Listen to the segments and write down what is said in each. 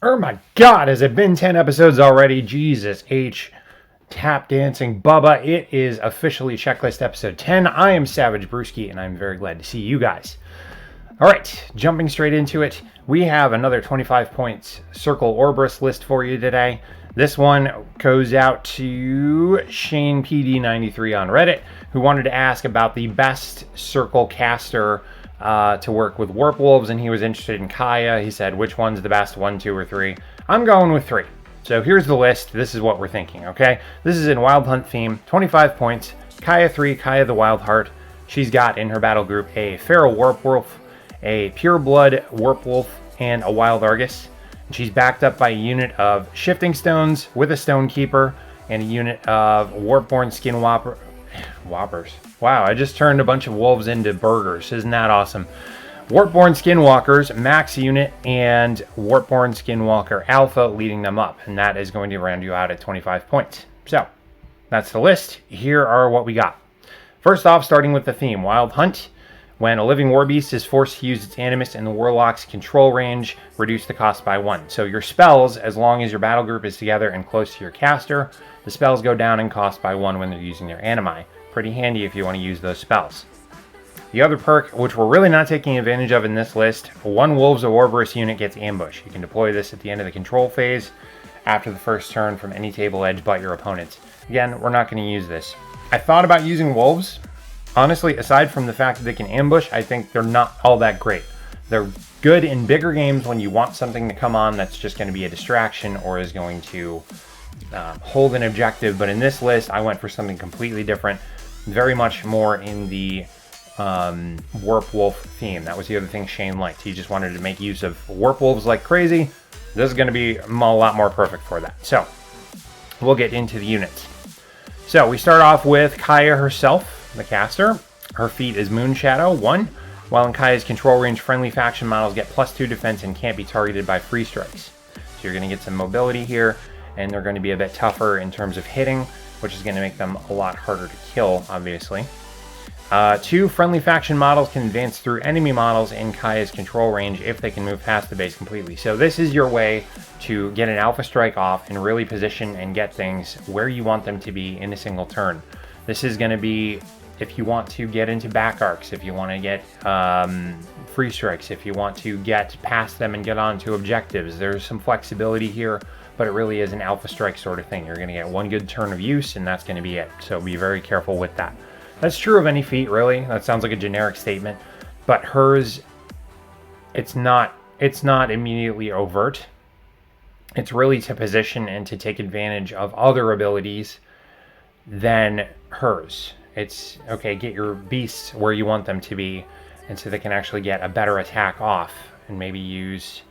Oh my god, has it been 10 episodes already? Jesus H. Tap dancing Bubba. It is officially checklist episode 10. I am Savage Brewski, and I'm very glad to see you guys. Alright, jumping straight into it, we have another 25 points Circle Orboros list for you today. This one goes out to Shane PD93 on Reddit, who wanted to ask about the best Circle caster to work with Warpwolves, and he was interested in Kaya. He said, which one's the best, 1, 2, or 3? I'm going with 3. So here's the list. This is what we're thinking, okay? This is in Wild Hunt theme, 25 points, Kaya3, Kaya the Wild Heart. She's got in her battle group a Feral Warpwolf, a Pure Blood Warpwolf, and a Wild Argus. And she's backed up by a unit of Shifting Stones with a Stonekeeper and a unit of Warpborn Whoppers. Wow, I just turned a bunch of wolves into burgers. Isn't that awesome? Warpborn Skinwalkers, max unit, and Warpborn Skinwalker Alpha leading them up. And that is going to round you out at 25 points. So, that's the list. Here are what we got. First off, starting with the theme, Wild Hunt. When a living war beast is forced to use its animus in the warlock's control range, reduce the cost by 1. So your spells, as long as your battle group is together and close to your caster, the spells go down in cost by 1 when they're using their animi. Pretty handy if you want to use those spells. The other perk, which we're really not taking advantage of in this list, 1 Wolves of Orboros unit gets Ambush. You can deploy this at the end of the control phase, after the first turn from any table edge but your opponent's. Again, we're not going to use this. I thought about using Wolves. Honestly, aside from the fact that they can ambush, I think they're not all that great. They're good in bigger games when you want something to come on that's just going to be a distraction or is going to hold an objective. But in this list, I went for something completely different, very much more in the Warpwolf theme. That was the other thing Shane liked. He just wanted to make use of Warpwolves like crazy. This is going to be a lot more perfect for that. So, we'll get into the units. So, we start off with Kaya herself. The caster. Her feat is Moonshadow, 1. While in Kaya's control range, friendly faction models get +2 defense and can't be targeted by free strikes. So you're going to get some mobility here, and they're going to be a bit tougher in terms of hitting, which is going to make them a lot harder to kill, obviously. 2 friendly faction models can advance through enemy models in Kaya's control range if they can move past the base completely. So this is your way to get an alpha strike off and really position and get things where you want them to be in a single turn. This is going to be if you want to get into back arcs, if you want to get free strikes, if you want to get past them and get on to objectives. There's some flexibility here, but it really is an alpha strike sort of thing. You're going to get 1 good turn of use, and that's going to be it. So be very careful with that. That's true of any feat, really. That sounds like a generic statement, but hers, it's not immediately overt. It's really to position and to take advantage of other abilities than hers. It's, okay, get your beasts where you want them to be, and so they can actually get a better attack off, and maybe use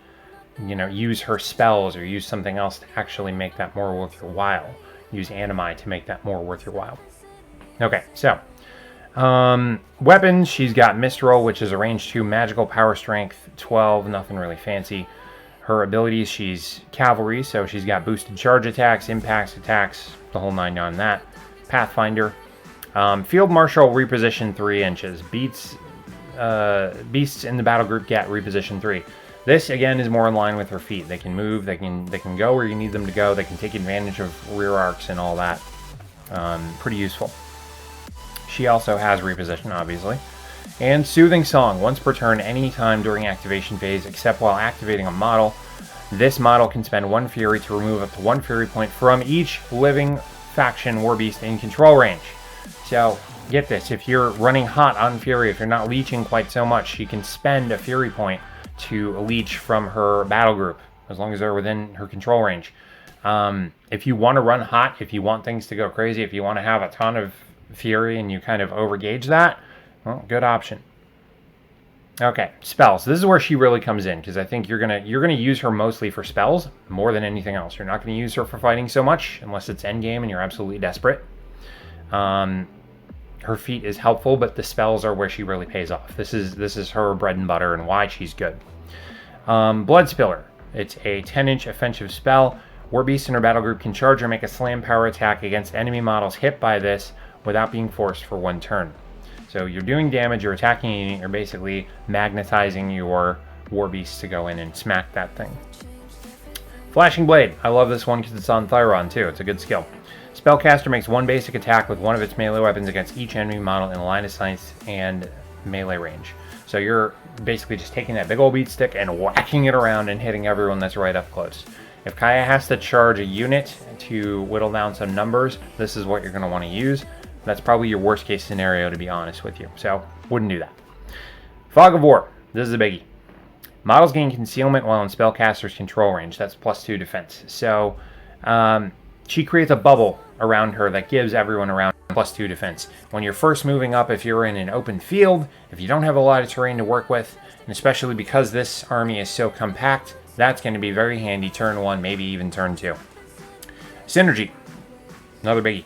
her spells, or use something else to actually make that more worth your while. Use animi to make that more worth your while. Okay, so, weapons, she's got Mistral, which is a range 2 magical power strength, 12, nothing really fancy. Her abilities, she's cavalry, so she's got boosted charge attacks, impacts, attacks, the whole 9 on that. Pathfinder. Field Marshal, reposition 3 inches. Beasts in the battle group get reposition 3. This, again, is more in line with her feat. They can move, they can go where you need them to go, they can take advantage of rear arcs and all that. Pretty useful. She also has reposition, obviously. And Soothing Song, once per turn, anytime during activation phase, except while activating a model. This model can spend 1 Fury to remove up to 1 Fury point from each living faction war beast in control range. So, get this, if you're running hot on Fury, if you're not leeching quite so much, she can spend a Fury point to leech from her battle group, as long as they're within her control range. If you want to run hot, if you want things to go crazy, if you want to have a ton of Fury and you kind of overgauge that, well, good option. Okay, spells. This is where she really comes in, because I think you're gonna use her mostly for spells more than anything else. You're not going to use her for fighting so much, unless it's endgame and you're absolutely desperate. Her feat is helpful, but the spells are where she really pays off. This is her bread and butter and why she's good. Blood Spiller. It's a 10-inch offensive spell. War beasts in her battle group can charge or make a slam power attack against enemy models hit by this without being forced for 1 turn. So you're doing damage, you're attacking a unit, you're basically magnetizing your war beasts to go in and smack that thing. Flashing Blade. I love this one because it's on Thyron too. It's a good skill. Spellcaster makes one basic attack with one of its melee weapons against each enemy model in line of sight and melee range. So you're basically just taking that big old beat stick and whacking it around and hitting everyone that's right up close. If Kaya has to charge a unit to whittle down some numbers, this is what you're going to want to use. That's probably your worst case scenario, to be honest with you. So, wouldn't do that. Fog of War. This is a biggie. Models gain concealment while in spellcaster's control range. That's +2 defense. So, she creates a bubble around her that gives everyone around +2 defense. When you're first moving up, if you're in an open field, if you don't have a lot of terrain to work with, and especially because this army is so compact, that's going to be very handy turn 1, maybe even turn 2. Synergy. Another biggie.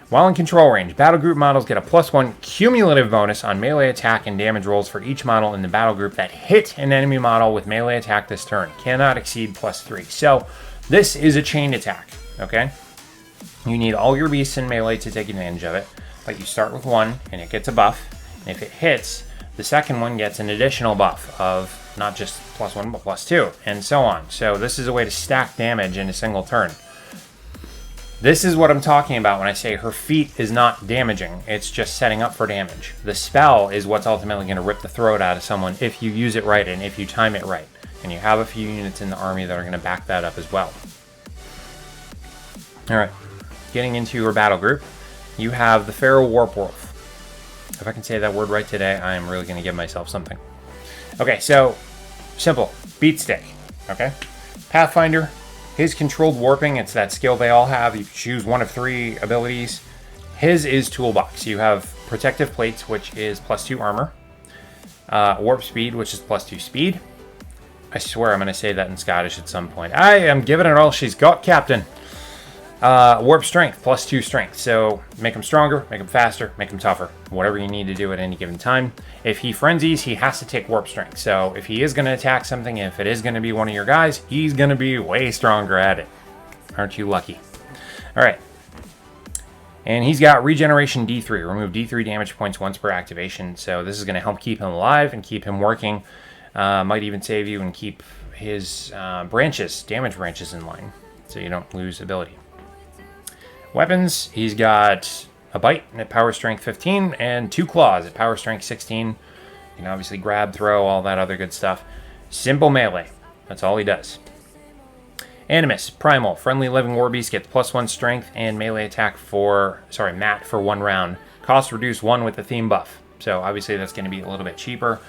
While in control range, battle group models get a +1 cumulative bonus on melee attack and damage rolls for each model in the battle group that hit an enemy model with melee attack this turn. Cannot exceed +3. So, this is a chain attack, okay? You need all your beasts in melee to take advantage of it, but you start with one, and it gets a buff, and if it hits, the second one gets an additional buff of not just +1, but +2, and so on. So this is a way to stack damage in a single turn. This is what I'm talking about when I say her feat is not damaging, it's just setting up for damage. The spell is what's ultimately going to rip the throat out of someone if you use it right and if you time it right. And you have a few units in the army that are going to back that up as well. Alright. Getting into your battle group, you have the Feral Warpwolf. If I can say that word right today, I am really going to give myself something. Okay, so, simple. Beat stick, okay? Pathfinder, his controlled warping, it's that skill they all have. You choose one of 3 abilities. His is Toolbox. You have Protective Plates, which is +2 armor. Warp Speed, which is +2 speed. I swear I'm going to say that in Scottish at some point. I am giving it all she's got, Captain. Warp Strength, +2 strength. So make him stronger, make him faster, make him tougher. Whatever you need to do at any given time. If he frenzies, he has to take Warp Strength. So if he is going to attack something, if it is going to be one of your guys, he's going to be way stronger at it. Aren't you lucky? Alright. And he's got Regeneration D3. Remove D3 damage points once per activation. So this is going to help keep him alive and keep him working. Might even save you and keep his damage branches in line. So you don't lose ability. Weapons, he's got a bite at power strength 15 and 2 claws at power strength 16. You can obviously grab, throw, all that other good stuff. Simple melee. That's all he does. Animus, primal, friendly living war beast, gets +1 strength and melee attack mat for 1 round. Cost reduced 1 with the theme buff. So obviously that's going to be a little bit cheaper.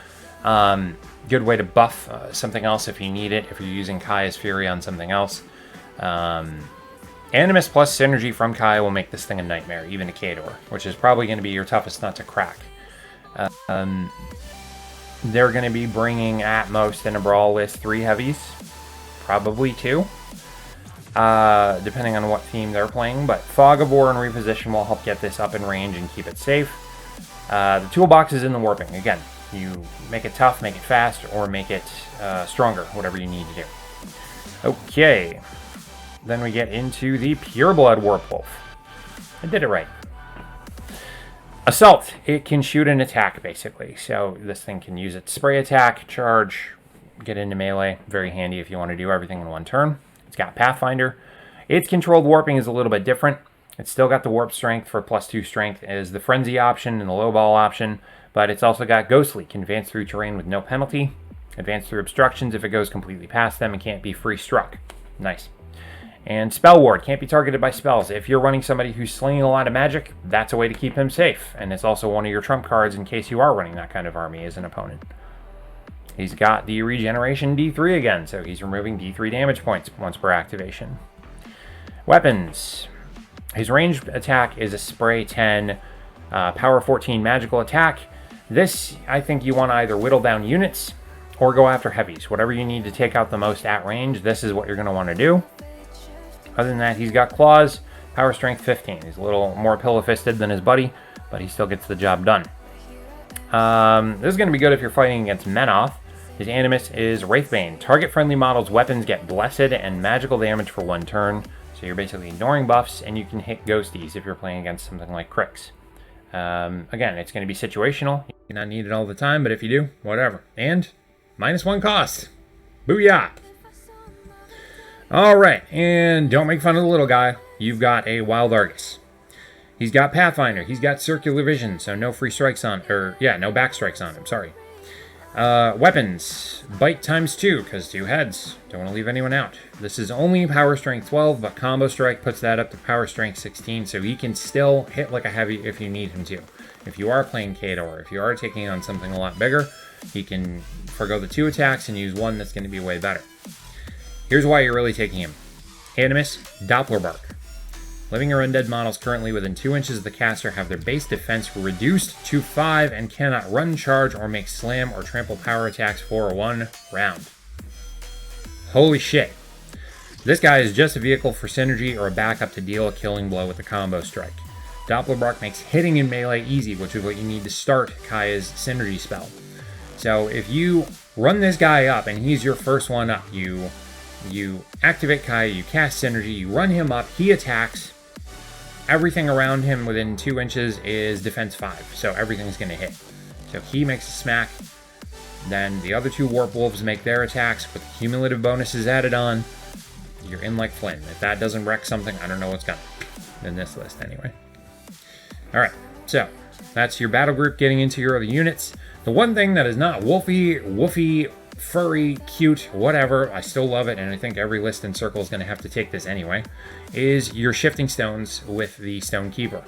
Good way to buff something else if you need it, if you're using Kaya's Fury on something else. Animus plus synergy from Kaya will make this thing a nightmare, even to Khador, which is probably going to be your toughest nut to crack. They're going to be bringing, at most, in a brawl list, 3 heavies. Probably 2. Depending on what theme they're playing. But Fog of War and Reposition will help get this up in range and keep it safe. The toolbox is in the warping. Again, you make it tough, make it fast, or make it stronger, whatever you need to do. Okay. Then we get into the Pureblood Warpwolf. I did it right. Assault. It can shoot an attack, basically. So this thing can use its spray attack, charge, get into melee. Very handy if you want to do everything in one turn. It's got Pathfinder. Its controlled warping is a little bit different. It's still got the warp strength for +2 strength as the frenzy option and the low ball option, but it's also got Ghostly, can advance through terrain with no penalty, advance through obstructions if it goes completely past them, and can't be free struck. Nice. And Spell Ward, can't be targeted by spells. If you're running somebody who's slinging a lot of magic, that's a way to keep him safe, and it's also one of your trump cards in case you are running that kind of army as an opponent. He's got the Regeneration D3 again, so he's removing D3 damage points once per activation. Weapons. His ranged attack is a Spray 10, Power 14 magical attack. This, I think you want to either whittle down units or go after heavies. Whatever you need to take out the most at range, this is what you're going to want to do. Other than that, he's got claws, power strength 15. He's a little more pillow-fisted than his buddy, but he still gets the job done. This is going to be good if you're fighting against Menoth. His Animus is Wraithbane. Target friendly models' weapons get blessed and magical damage for 1 turn. So you're basically ignoring buffs, and you can hit ghosties if you're playing against something like Crix. Again, it's going to be situational. You do not need it all the time, but if you do, whatever. And -1 cost. Booyah! All right, and don't make fun of the little guy. You've got a Wild Argus. He's got Pathfinder. He's got Circular Vision, so no free strikes on, no back strikes on him. Sorry. Weapons. Bite ×2, because 2 heads. Don't want to leave anyone out. This is only power strength 12, but combo strike puts that up to power strength 16, so he can still hit like a heavy if you need him to. If you are playing Kaya3, if you are taking on something a lot bigger, he can forgo the 2 attacks and use 1 that's going to be way better. Here's why you're really taking him. Animus, Doppler Bark. Living or undead models currently within 2 inches of the caster have their base defense reduced to 5 and cannot run, charge, or make slam or trample power attacks for 1 round. Holy shit. This guy is just a vehicle for synergy or a backup to deal a killing blow with a combo strike. Doppler Bark makes hitting in melee easy, which is what you need to start Kaya's synergy spell. So if you run this guy up and he's your first one up, you activate Kaya, you cast synergy, you run him up, he attacks. Everything around him within 2 inches is defense 5, so everything's going to hit. So he makes a smack, then the other 2 Warpwolves make their attacks with cumulative bonuses added on. You're in like Flynn. If that doesn't wreck something, I don't know what's got in this list anyway. Alright, so that's your battle group getting into your other units. The one thing that is not woofy, furry, cute, whatever, I still love it, and I think every list in Circle is going to have to take this anyway, is your shifting stones with the Stone Keeper.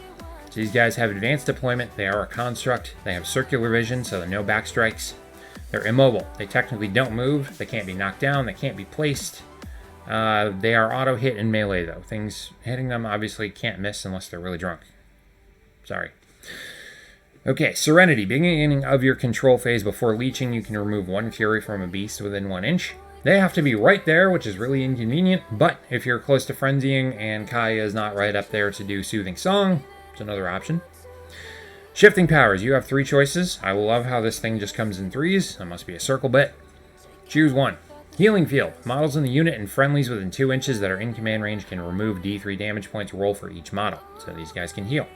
So these guys have advanced deployment, they are a construct, they have circular vision, so there are no back strikes. They're immobile, they technically don't move, they can't be knocked down, they can't be placed. They are auto hit in melee though. Things hitting them obviously can't miss unless they're really drunk. Sorry. Okay, Serenity. Beginning of your control phase before leeching, you can remove 1 fury from a beast within 1 inch. They have to be right there, which is really inconvenient, but if you're close to frenzying and Kaya is not right up there to do Soothing Song, it's another option. Shifting powers. You have 3 choices. I love how this thing just comes in 3s. That must be a circle bit. Choose 1. Healing Field. Models in the unit and friendlies within 2 inches that are in command range can remove D3 damage points roll for each model, so these guys can heal.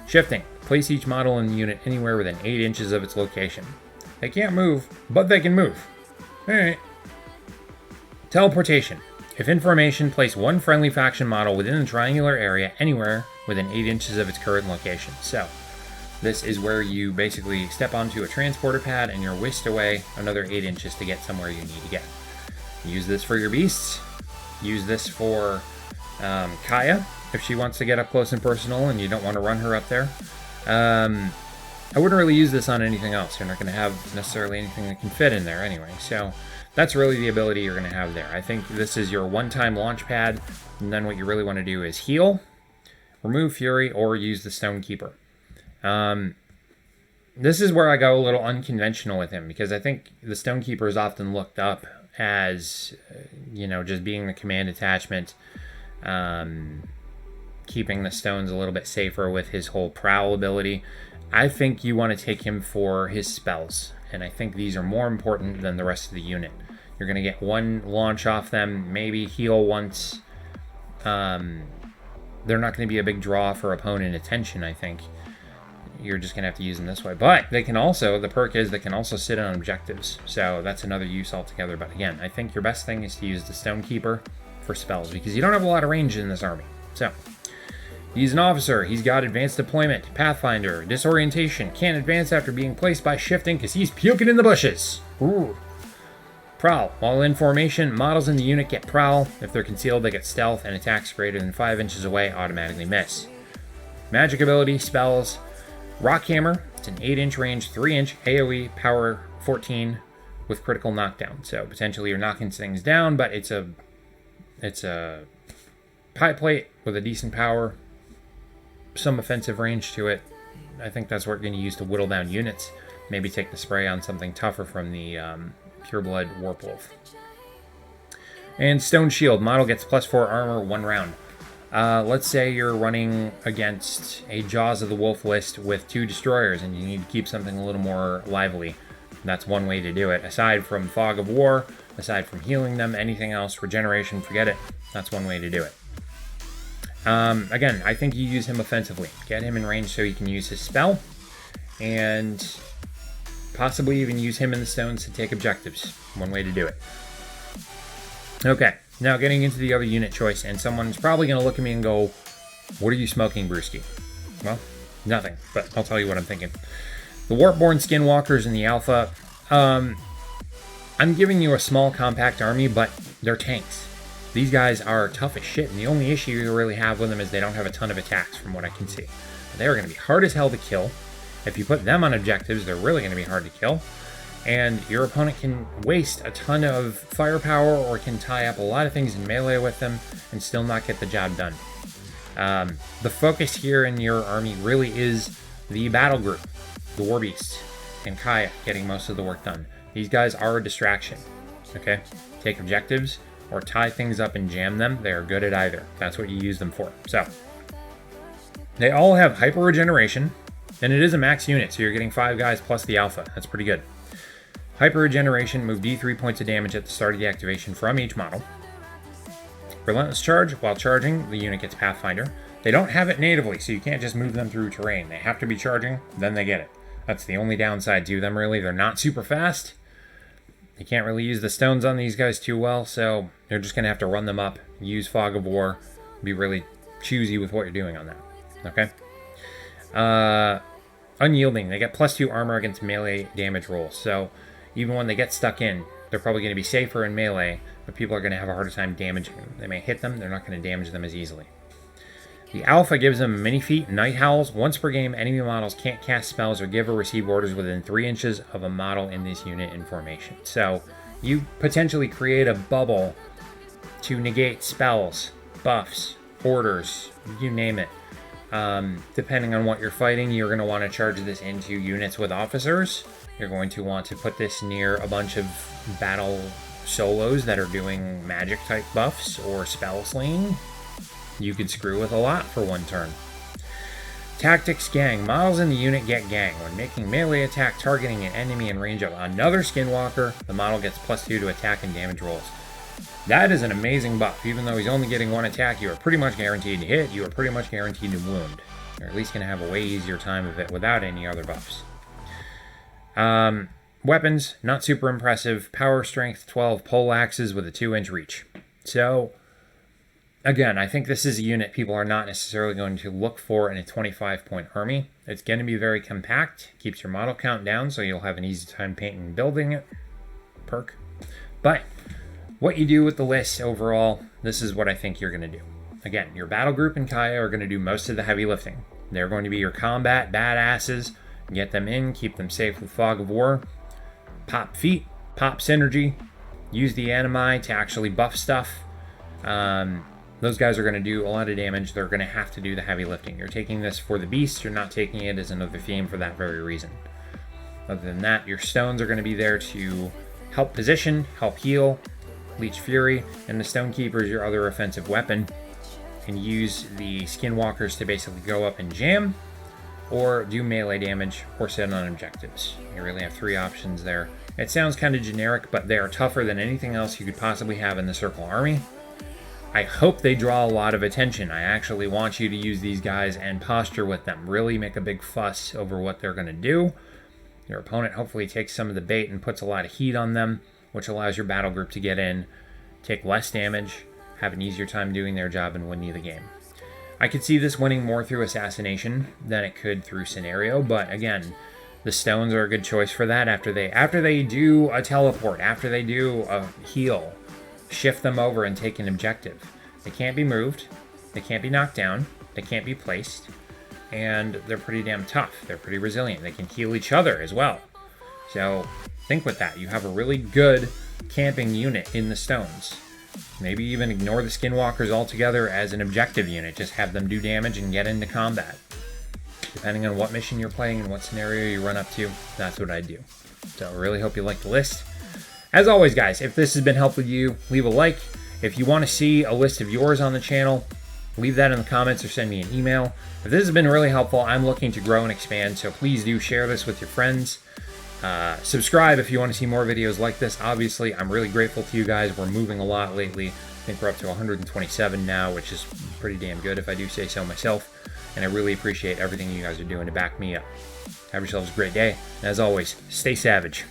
Shifting. Place each model in the unit anywhere within 8 inches of its location. They can't move, but they can move. Alright. Teleportation. If in formation, place 1 friendly faction model within the triangular area anywhere within 8 inches of its current location. So, this is where you basically step onto a transporter pad and you're whisked away another 8 inches to get somewhere you need to get. Use this for your beasts. Use this for Kaya, if she wants to get up close and personal and you don't want to run her up there. I wouldn't really use this on anything else. You're not going to have necessarily anything that can fit in there anyway. So that's really the ability you're going to have there. I think this is your one-time launch pad, and then what you really want to do is heal, remove Fury, or use the Stone Keeper. This is where I go a little unconventional with him, because I think the Stone Keeper is often looked up as, just being the command attachment, keeping the stones a little bit safer with his whole prowl ability. I think you want to take him for his spells, and I think these are more important than the rest of the unit. You're going to get 1 launch off them, maybe heal once. They're not going to be a big draw for opponent attention, I think. You're just going to have to use them this way. But they can also, the perk is they can also sit on objectives, so that's another use altogether. But again, I think your best thing is to use the Stone Keeper for spells, because you don't have a lot of range in this army. So, he's an officer. He's got advanced deployment, Pathfinder, disorientation, can't advance after being placed by shifting because he's puking in the bushes. Ooh. Prowl. While in formation, models in the unit get Prowl. If they're concealed, they get Stealth, and attacks greater than 5 inches away automatically miss. Magic ability, spells. Rockhammer. It's an 8-inch range, 3-inch AoE, power 14 with critical knockdown. So potentially you're knocking things down, but it's a pie plate with a decent power, some offensive range to it. I think that's what we're going to use to whittle down units. Maybe take the spray on something tougher from the Pureblood Warpwolf. And Stone Shield. Model gets +4 armor 1 round. Let's say you're running against a Jaws of the Wolf list with 2 destroyers and you need to keep something a little more lively. That's one way to do it. Aside from Fog of War, aside from healing them, anything else, regeneration, forget it. That's one way to do it. Again, I think you use him offensively. Get him in range so he can use his spell, and possibly even use him in the stones to take objectives. One way to do it. Okay, Now getting into the other unit choice, and someone's probably going to look at me and go, what are you smoking, Brewski? Well, nothing, but I'll tell you what I'm thinking. The Warpborn Skinwalkers in the Alpha, I'm giving you a small compact army, but they're tanks. These guys are tough as shit, and the only issue you really have with them is they don't have a ton of attacks from what I can see. They are going to be hard as hell to kill. If you put them on objectives, they're really going to be hard to kill. And your opponent can waste a ton of firepower or can tie up a lot of things in melee with them and still not get the job done. The focus here in your army really is the battle group, the War Beasts, and Kaya getting most of the work done. These guys are a distraction, okay? Take objectives or tie things up and jam them. They are good at either. That's what you use them for. So, they all have hyper regeneration, and it is a max unit, so you're getting 5 guys plus the Alpha. That's pretty good. Hyper regeneration, move D3 points of damage at the start of the activation from each model. Relentless charge, while charging, the unit gets Pathfinder. They don't have it natively, so you can't just move them through terrain. They have to be charging, then they get it. That's the only downside to them, really. They're not super fast. You can't really use the stones on these guys too well, so you're just going to have to run them up, use Fog of War, be really choosy with what you're doing on that. Okay? Unyielding. They get +2 armor against melee damage rolls, so even when they get stuck in, they're probably going to be safer in melee, but people are going to have a harder time damaging them. They may hit them, they're not going to damage them as easily. The Alpha gives them Mini Feet, Night Howls. Once per game, enemy models can't cast spells or give or receive orders within 3 inches of a model in this unit in formation. So, you potentially create a bubble to negate spells, buffs, orders, you name it. Depending on what you're fighting, you're going to want to charge this into units with officers. You're going to want to put this near a bunch of battle solos that are doing magic-type buffs or spell slaying. You could screw with a lot for one turn. Tactics Gang. Models in the unit get Gang. When making melee attack targeting an enemy in range of another Skinwalker, the model gets +2 to attack and damage rolls. That is an amazing buff. Even though he's only getting 1 attack, you are pretty much guaranteed to hit. You are pretty much guaranteed to wound. You're at least going to have a way easier time of it without any other buffs. Weapons, not super impressive. Power strength 12 pole axes with a 2-inch reach. So, again, I think this is a unit people are not necessarily going to look for in a 25-point army. It's going to be very compact, keeps your model count down, so you'll have an easy time painting and building it. Perk. But what you do with the list overall, this is what I think you're going to do. Again, your battle group and Kaya are going to do most of the heavy lifting. They're going to be your combat badasses. Get them in, keep them safe with Fog of War. Pop feet, pop synergy. Use the animi to actually buff stuff. Those guys are going to do a lot of damage. They're going to have to do the heavy lifting. You're taking this for the beast. You're not taking it as another theme for that very reason. Other than that, your stones are going to be there to help position, help heal, leech fury, and the Stonekeeper is your other offensive weapon. You can use the Skinwalkers to basically go up and jam, or do melee damage, or sit on objectives. You really have 3 options there. It sounds kind of generic, but they are tougher than anything else you could possibly have in the Circle Army. I hope they draw a lot of attention. I actually want you to use these guys and posture with them. Really make a big fuss over what they're going to do. Your opponent hopefully takes some of the bait and puts a lot of heat on them, which allows your battle group to get in, take less damage, have an easier time doing their job, and win you the game. I could see this winning more through assassination than it could through scenario, but again, the stones are a good choice for that. After they do a teleport, after they do a heal, shift them over and take an objective. They can't be moved, they can't be knocked down, they can't be placed, and they're pretty damn tough. They're pretty resilient. They can heal each other as well. So think with that. You have a really good camping unit in the stones. Maybe even ignore the Skinwalkers altogether as an objective unit. Just have them do damage and get into combat. Depending on what mission you're playing and what scenario you run up to, that's what I do. So I really hope you like the list. As always, guys, if this has been helpful to you, leave a like. If you want to see a list of yours on the channel, leave that in the comments or send me an email. If this has been really helpful, I'm looking to grow and expand, so please do share this with your friends. Subscribe if you want to see more videos like this. Obviously, I'm really grateful to you guys. We're moving a lot lately. I think we're up to 127 now, which is pretty damn good if I do say so myself. And I really appreciate everything you guys are doing to back me up. Have yourselves a great day. And as always, stay savage.